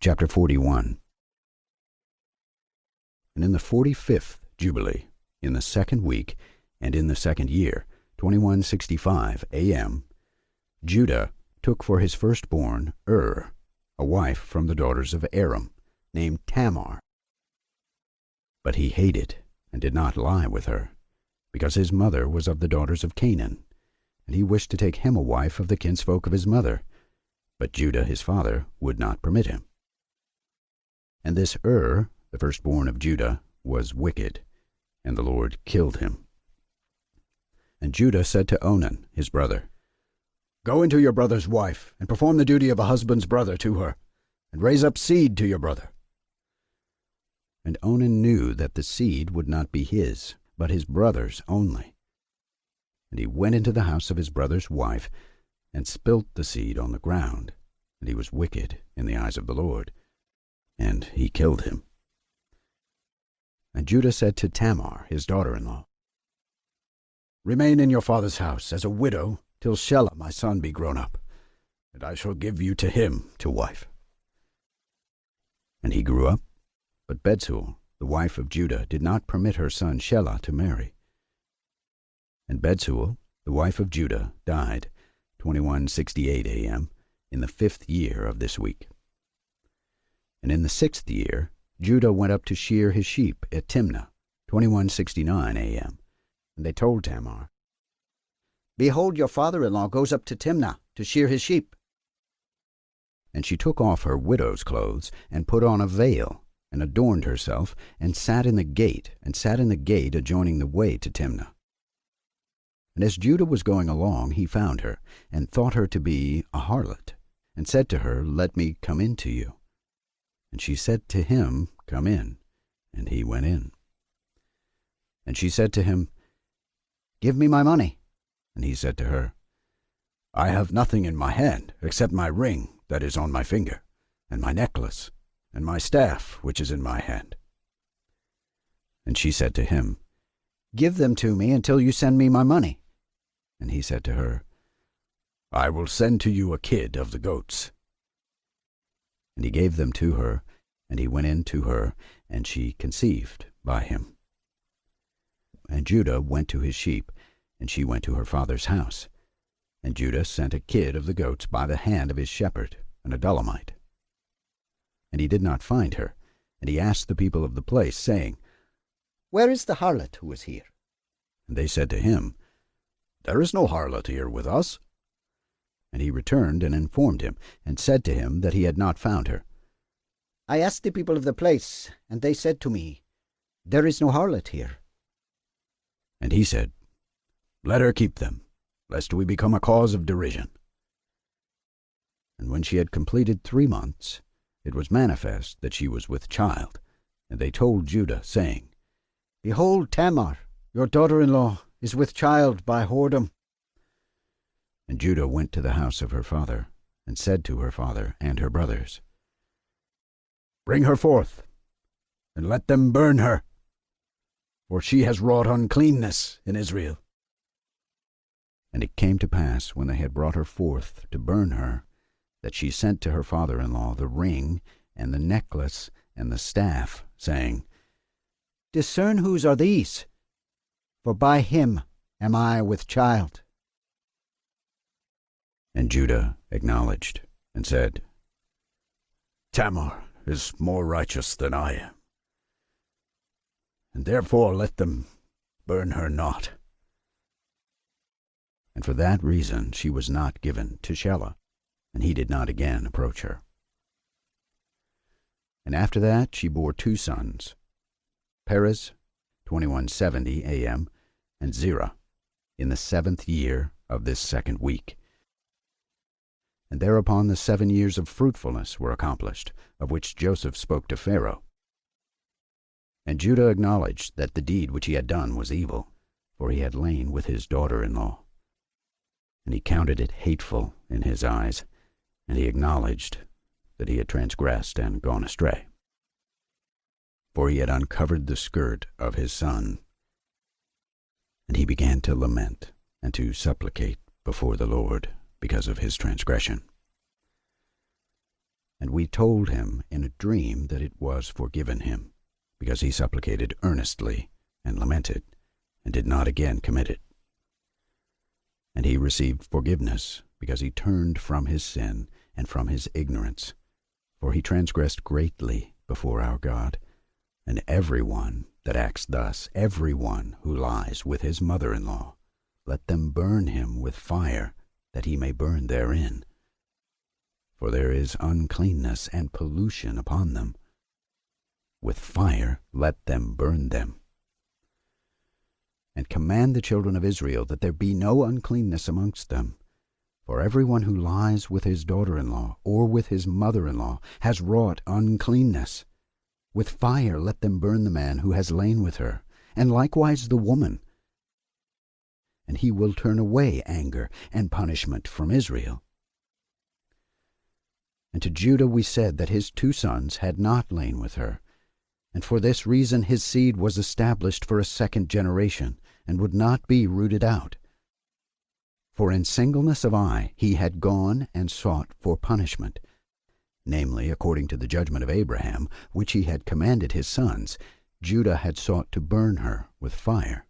Chapter 41. And in the 45th Jubilee, in the 2nd week, and in the 2nd year, 2165 A.M., Judah took for his firstborn a wife from the daughters of Aram, named Tamar. But he hated and did not lie with her, because his mother was of the daughters of Canaan, and he wished to take him a wife of the kinsfolk of his mother. But Judah his father would not permit him. And this the firstborn of Judah, was wicked, and the Lord killed him. And Judah said to Onan his brother, "Go into your brother's wife, and perform the duty of a husband's brother to her, and raise up seed to your brother." And Onan knew that the seed would not be his, but his brother's only. And he went into the house of his brother's wife, and spilt the seed on the ground, and he was wicked in the eyes of the Lord, and he killed him. And Judah said to Tamar his daughter-in-law, "Remain in your father's house as a widow till Shelah my son be grown up, and I shall give you to him to wife." And he grew up, but Bethuel, the wife of Judah, did not permit her son Shelah to marry. And Bethuel, the wife of Judah, died 2168 A.M. in the 5th year of this week. And in the 6th year Judah went up to shear his sheep at Timnah, 2169 A.M. And they told Tamar, "Behold, your father-in-law goes up to Timnah to shear his sheep." And she took off her widow's clothes, and put on a veil, and adorned herself, and sat in the gate adjoining the way to Timnah. And as Judah was going along, he found her, and thought her to be a harlot, and said to her, "Let me come in to you." And she said to him, "Come in." And he went in. And she said to him, "Give me my money." And he said to her, "I have nothing in my hand, except my ring that is on my finger, and my necklace, and my staff which is in my hand." And she said to him, "Give them to me until you send me my money." And he said to her, "I will send to you a kid of the goats." And he gave them to her, and he went in to her, and she conceived by him. And Judah went to his sheep, and she went to her father's house. And Judah sent a kid of the goats by the hand of his shepherd, an Adullamite. And he did not find her, and he asked the people of the place, saying, "Where is the harlot who was here?" And they said to him, "There is no harlot here with us." And he returned and informed him, and said to him that he had not found her. "I asked the people of the place, and they said to me, There is no harlot here." And he said, "Let her keep them, lest we become a cause of derision." And when she had completed 3 months, it was manifest that she was with child. And they told Judah, saying, "Behold, Tamar, your daughter-in-law, is with child by whoredom." And Judah went to the house of her father, and said to her father and her brothers, "Bring her forth, and let them burn her, for she has wrought uncleanness in Israel." And it came to pass, when they had brought her forth to burn her, that she sent to her father-in-law the ring, and the necklace, and the staff, saying, "Discern whose are these, for by him am I with child." And Judah acknowledged, and said, "Tamar is more righteous than I am, and therefore let them burn her not." And for that reason she was not given to Shelah, and he did not again approach her. And after that she bore 2 sons, Perez, 2170 A.M., and Zerah, in the 7th year of this 2nd week. And thereupon the 7 years of fruitfulness were accomplished, of which Joseph spoke to Pharaoh. And Judah acknowledged that the deed which he had done was evil, for he had lain with his daughter-in-law. And he counted it hateful in his eyes, and he acknowledged that he had transgressed and gone astray. For he had uncovered the skirt of his son. And he began to lament and to supplicate before the Lord because of his transgression. And And we told him in a dream that it was forgiven him, because he supplicated earnestly and lamented, and did not again commit it. And he received forgiveness, because he turned from his sin and from his ignorance. For he transgressed greatly before our God. And every one that acts thus, every one who lies with his mother-in-law, let them burn him with fire, that he may burn therein. For there is uncleanness and pollution upon them. With fire let them burn them. And command the children of Israel that there be no uncleanness amongst them. For every one who lies with his daughter-in-law or with his mother-in-law has wrought uncleanness. With fire let them burn the man who has lain with her, and likewise the woman. And he will turn away anger and punishment from Israel. And to Judah we said that his 2 sons had not lain with her, and for this reason his seed was established for a 2nd generation, and would not be rooted out. For in singleness of eye he had gone and sought for punishment, namely, according to the judgment of Abraham, which he had commanded his sons, Judah had sought to burn her with fire.